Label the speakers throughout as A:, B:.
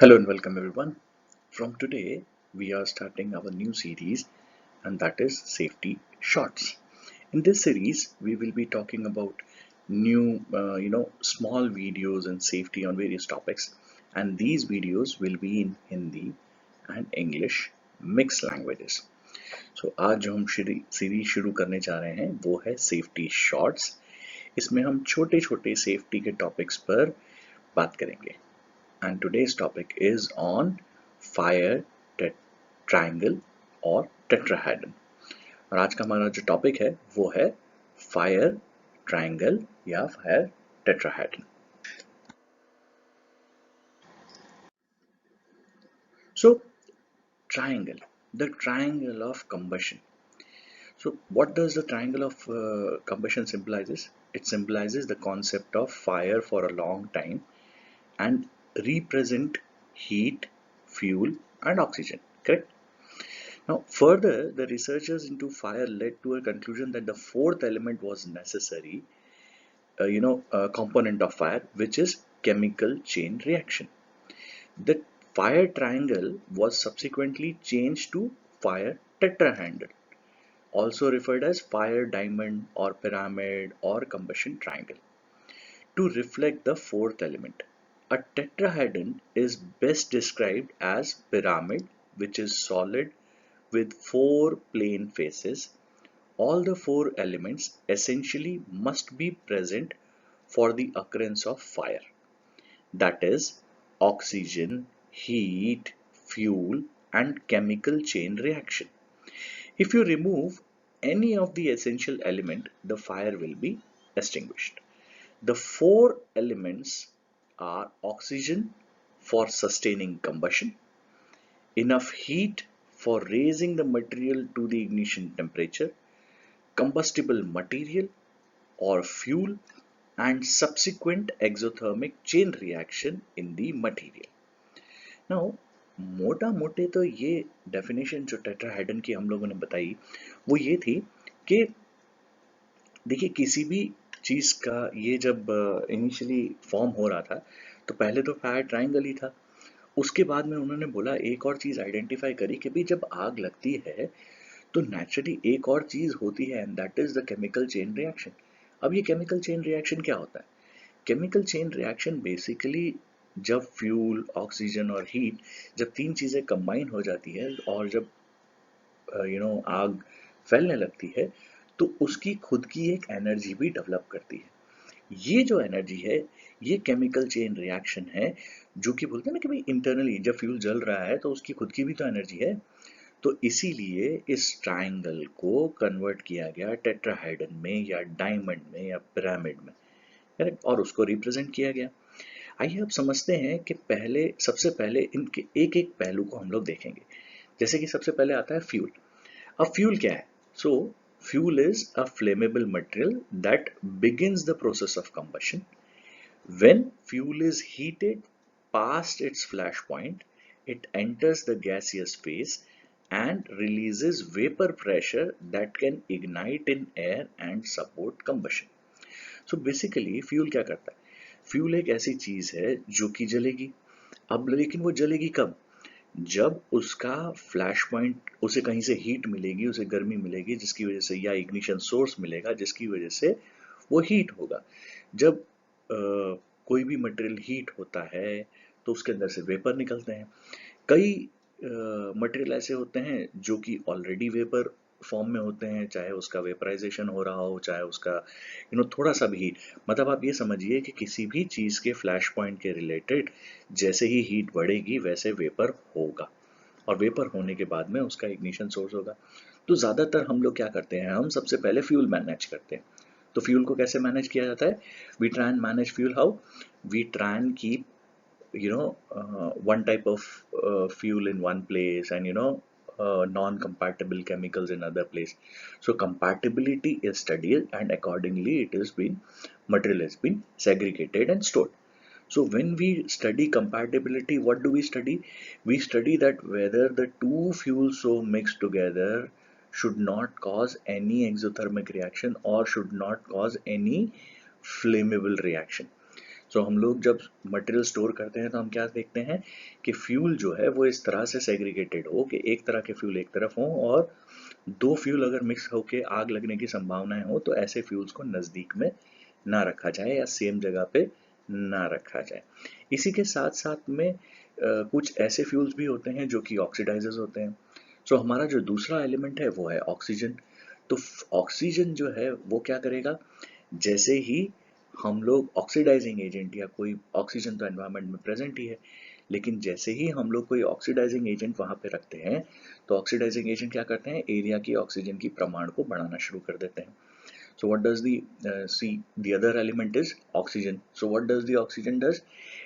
A: Hello and welcome everyone. From today, we are starting our new series, and that is Safety Shorts. In this series, we will be talking about new, small videos and safety on various topics, and these videos will be in Hindi and English mixed languages. So आज जो हम series शुरू करने जा रहे हैं वो है सेफ्टी शॉर्ट्स. इसमें हम छोटे छोटे सेफ्टी के टॉपिक्स पर बात करेंगे. And today's topic is on fire triangle और tetrahedron. और आज का हमारा जो टॉपिक है वो है फायर ट्रायंगल या fire tetrahedron. So triangle, the triangle of combustion. So what does the triangle of combustion symbolizes? It symbolizes the concept of fire for a long time and represent heat, fuel and oxygen, correct? Now, further, the researchers into fire led to a conclusion that the fourth element was necessary, component of fire, which is chemical chain reaction. The fire triangle was subsequently changed to fire tetrahedron, also referred as fire diamond or pyramid or combustion triangle, to reflect the fourth element. A tetrahedron is best described as pyramid, which is solid with four plane faces. All the four elements essentially must be present for the occurrence of fire, that is, oxygen, heat, fuel, and chemical chain reaction. If you remove any of the essential element, the fire will be extinguished. The four elements are oxygen for sustaining combustion, enough heat for raising the material to the ignition temperature, combustible material or fuel, and subsequent exothermic chain reaction in the material. Now, मोटा मोटे तो ये definition जो tetrahedron की हम लोगों ने बताई वो ये थी कि देखिए किसी भी चीज का ये जब इनिशियली फॉर्म हो रहा था तो पहले तो फायर ट्रायंगल ही था. उसके बाद में उन्होंने बोला एक और चीज आइडेंटिफाई करी कि भाई जब आग लगती है तो नेचुरली एक और चीज होती है and that is the chemical chain reaction. अब ये केमिकल चेन रिएक्शन क्या होता है? केमिकल चेन रिएक्शन बेसिकली जब फ्यूल, ऑक्सीजन और हीट, जब तीन चीजें कंबाइन हो जाती है और जब आग फैलने लगती है तो उसकी खुद की एक एनर्जी भी डेवलप करती है. ये जो एनर्जी है ये केमिकल चेन रिएक्शन है, जो कि बोलते हैं ना कि भाई इंटरनली जब फ्यूल जल रहा है तो उसकी खुद की भी तो एनर्जी है. तो इसीलिए इस ट्रायंगल को कन्वर्ट किया गया टेट्राहेड्रन में या डायमंड में या पिरामिड में, करेक्ट, और उसको रिप्रेजेंट किया गया. आइए अब समझते हैं कि सबसे पहले इनके एक एक पहलू को हम लोग देखेंगे. जैसे कि सबसे पहले आता है फ्यूल. अब फ्यूल क्या है? सो fuel is a flammable material that begins the process of combustion. When fuel is heated past its flash point, it enters the gaseous phase and releases vapor pressure that can ignite in air and support combustion. So basically fuel क्या करता है? Fuel एक ऐसी चीज है जो कि जलेगी. अब लेकिन वो जलेगी कब? जब उसका फ्लैश पॉइंट, उसे कहीं से हीट मिलेगी, उसे गर्मी मिलेगी जिसकी वजह से, या इग्निशन सोर्स मिलेगा जिसकी वजह से वो हीट होगा. जब कोई भी मटेरियल हीट होता है तो उसके अंदर से वेपर निकलते हैं. कई मटेरियल ऐसे होते हैं जो कि ऑलरेडी वेपर फॉर्म में होते हैं, चाहे उसका वेपराइजेशन हो रहा हो, चाहे उसका थोड़ा सा भी हीट. मतलब आप ये समझिए कि किसी भी चीज के फ्लैश पॉइंट के रिलेटेड जैसे ही हीट बढ़ेगी वैसे वेपर होगा, और वेपर होने के बाद में उसका इग्निशन सोर्स होगा. तो ज्यादातर हम लोग क्या करते हैं, हम सबसे पहले फ्यूल मैनेज करते हैं. तो फ्यूल को कैसे मैनेज किया जाता है? We try and manage fuel how? We try and keep one type of fuel in one place, and non-compatible chemicals in other place. So compatibility is studied, and accordingly it has been, material has been segregated and stored. So when we study compatibility, what do we study? We study that whether the two fuels so mixed together should not cause any exothermic reaction or should not cause any flammable reaction. सो हम लोग जब material store करते हैं तो हम क्या देखते हैं कि फ्यूल जो है वो इस तरह से सेग्रीगेटेड हो कि एक तरह के फ्यूल एक तरफ हों, और दो फ्यूल अगर मिक्स होके आग लगने की संभावनाएं हो तो ऐसे फ्यूल्स को नज़दीक में ना रखा जाए या सेम जगह पे ना रखा जाए। इसी के साथ साथ में कुछ ऐसे फ्यूल्स भी होते हैं जो कि ऑक्सीडाइजर्स होते हैं। सो हमारा जो दूसरा एलिमेंट है वो है ऑक्सीजन। तो ऑक्सीजन जो है वो क्या करेगा, जैसे ही हम लोग ऑक्सीडाइजिंग एजेंट या कोई ऑक्सीजन तो एनवायरनमेंट में प्रेजेंट ही है, लेकिन जैसे ही हम लोग कोई ऑक्सीडाइजिंग एजेंट वहाँ पे रखते हैं तो ऑक्सीडाइजिंग एजेंट क्या करते हैं, एरिया की ऑक्सीजन की प्रमाण को बढ़ाना शुरू कर देते हैं। So what does the other element is oxygen. So what does the oxygen does?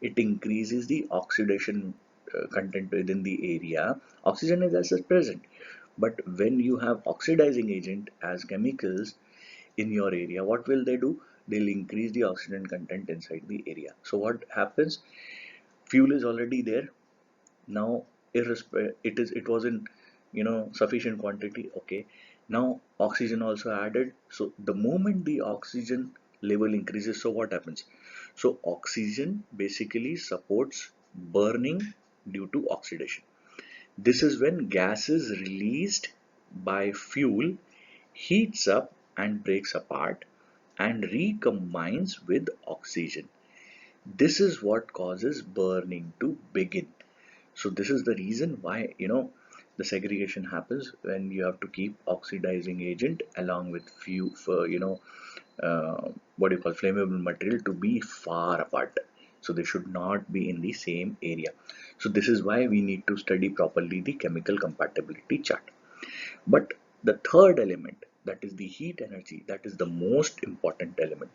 A: It increases the oxidation content within the area. Oxygen is as such present, but when you have oxidizing agent as chemicals in your area, what will they do? They'll increase the oxygen content inside the area. So what happens? Fuel is already there. Now it was in sufficient quantity. Okay, now oxygen also added. So the moment the oxygen level increases, so what happens? So oxygen basically supports burning due to oxidation. This is when gas is released by fuel, heats up and breaks apart and recombines with oxygen. This is what causes burning to begin. So this is the reason why the segregation happens when you have to keep oxidizing agent along with few what do you call flammable material to be far apart. So they should not be in the same area. So this is why we need to study properly the chemical compatibility chart. But the third element, that is the heat energy, that is the most important element.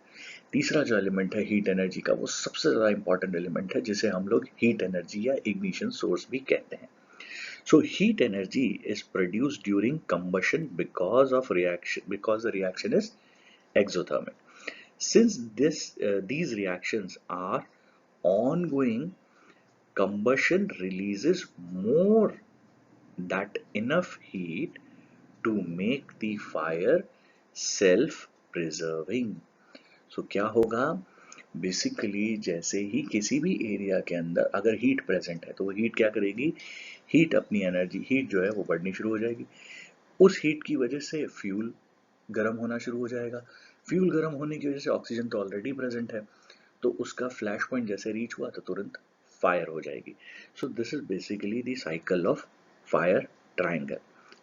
A: तीसरा जो element है heat energy का, वो सबसे ज़्यादा important element है, जिसे हम लोग हीट एनर्जी या इग्निशन सोर्स भी कहते हैं. So heat energy is produced during combustion because the reaction is exothermic. Since these reactions are ongoing, combustion releases more that enough heat to make the fire self-preserving. So क्या होगा, basically जैसे ही किसी भी area के अंदर अगर heat present है तो वो हीट क्या करेगी, हीट अपनी एनर्जी, हीट जो है वो बढ़नी शुरू हो जाएगी. उस हीट की वजह से फ्यूल गर्म होना शुरू हो जाएगा. फ्यूल गर्म होने की वजह से ऑक्सीजन तो ऑलरेडी प्रेजेंट है, तो उसका फ्लैश पॉइंट जैसे रीच हुआ तो तुरंत फायर हो जाएगी. So this is basically the cycle of fire triangle.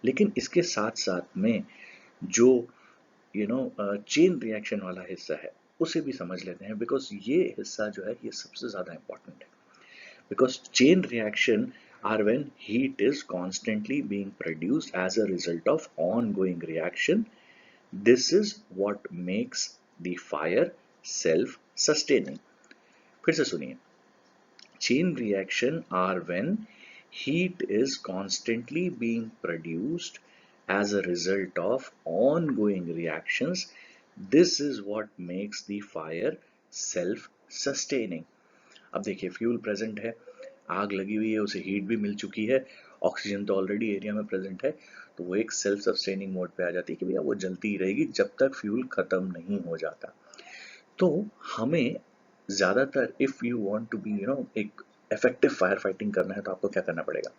A: लेकिन इसके साथ साथ में जो चेन रिएक्शन वाला हिस्सा है उसे भी समझ लेते हैं, बिकॉज ये हिस्सा जो है ये सबसे ज़्यादा इंपॉर्टेंट है. Because chain reaction are when heat is constantly being produced as a result of ongoing reaction. This is what makes the fire self-sustaining. फिर से सुनिए. Chain reaction are when heat is constantly being produced as a result of ongoing reactions. This is what makes the fire self-sustaining. अब देखिए fuel present है, आग लगी हुई है, उसे हीट भी मिल चुकी है, ऑक्सीजन तो ऑलरेडी एरिया में प्रेजेंट है, तो वो एक सेल्फ सस्टेनिंग मोड पे आ जाती है कि भैया वो जलती ही रहेगी जब तक फ्यूल खत्म नहीं हो जाता. तो हमें ज़्यादातर if you want to be एक इफेक्टिव फायर फाइटिंग करना है तो आपको क्या करना पड़ेगा.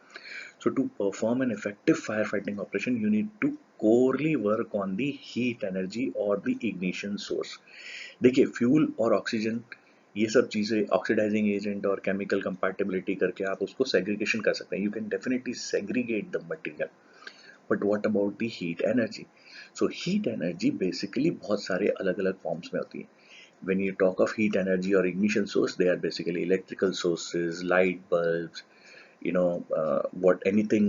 A: So to perform an effective firefighting operation, you need to corely work on the heat energy or the ignition source. देखिए फ्यूल और ऑक्सीजन ये सब चीज़ें ऑक्सीडाइजिंग एजेंट और केमिकल कंपैटिबिलिटी करके आप उसको सेग्रीगेशन कर सकते हैं. You can definitely segregate the material. But what about the heat energy? So heat energy basically बहुत सारे अलग अलग फॉर्म्स में होती है. When you talk of heat energy or ignition source, they are basically electrical sources, light bulbs, what anything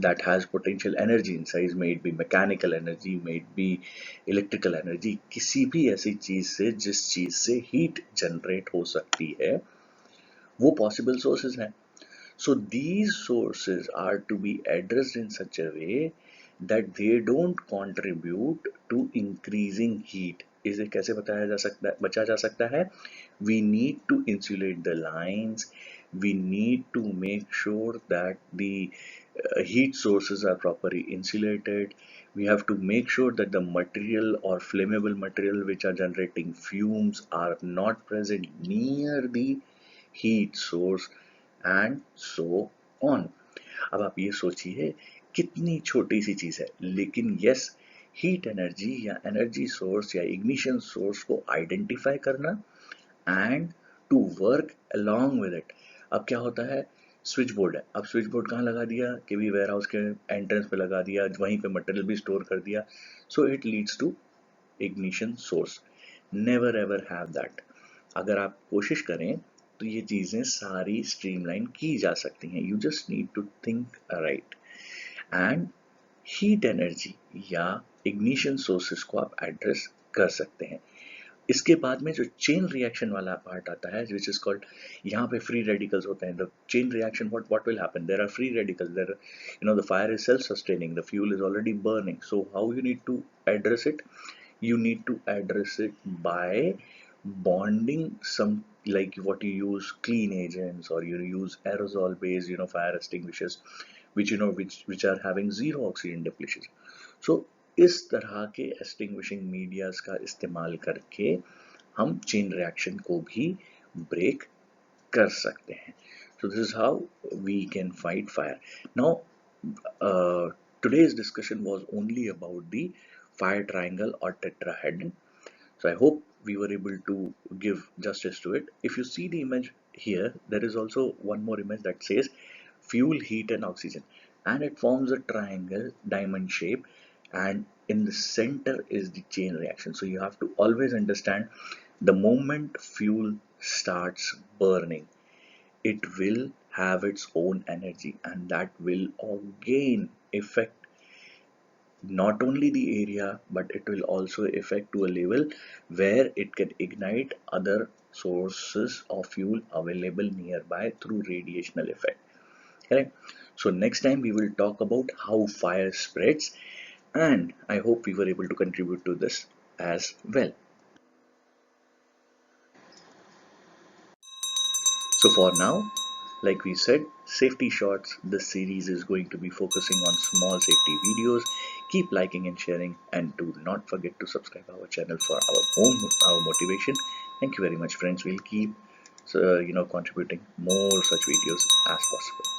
A: that has potential energy inside, may it be mechanical energy, may it be electrical energy, किसी भी ऐसी चीज से जिस चीज से heat generate हो सकती है वो possible sources हैं. So these sources are to be addressed in such a way that they don't contribute to increasing heat. इसे कैसे बचा जा सकता है? We need to insulate the lines. We need to make sure that the heat sources are properly insulated. We have to make sure that the material or flammable material which are generating fumes are not present near the heat source, and so on. अब आप ये सोचिए कितनी छोटी सी चीज है, लेकिन yes, heat energy या एनर्जी सोर्स या इग्निशन सोर्स को आइडेंटिफाई करना and to work along with it. अब क्या होता है, स्विच बोर्ड है, अब स्विच बोर्ड कहाँ लगा दिया कि भी वेयर हाउस के एंट्रेंस पे लगा दिया, वहीं पे मटेरियल भी स्टोर कर दिया, so it leads to ignition source. Never ever have that. अगर आप कोशिश करें तो ये चीज़ें सारी स्ट्रीमलाइन की जा सकती हैं. You just need to think right. And heat energy या इग्निशन सोर्सेस को आप एड्रेस कर सकते हैं. इसके बाद में जो चेन रिएक्शन वाला पार्ट आता है विच इज कॉल्ड, यहाँ पे फ्री रेडिकल्स होते हैं. The chain reaction, what will happen, there are free radicals, there the fire is self sustaining, the fuel is already burning. So how you need to address it? You need to address it by bonding some, like what you use clean agents or you use aerosol based fire extinguishers which are having zero oxygen depletion. So इस तरह के extinguishing medias का इस्तेमाल करके हम chain reaction को भी break कर सकते हैं. So this is how we can fight fire. Now today's discussion was only about the fire triangle or tetrahedron. So I hope we were able to give justice to it. If you see the image here, there is also one more image that says fuel, heat and oxygen, and it forms a triangle diamond shape, and in the center is the chain reaction. So you have to always understand, the moment fuel starts burning, it will have its own energy, and that will again affect not only the area, but it will also affect to a level where it can ignite other sources of fuel available nearby through radiational effect. Correct? So next time we will talk about how fire spreads, and I hope we were able to contribute to this as well. So for now, like we said, safety shots, this series is going to be focusing on small safety videos. Keep liking and sharing, and do not forget to subscribe our channel for our motivation. Thank you very much, friends. We'll keep contributing more such videos as possible.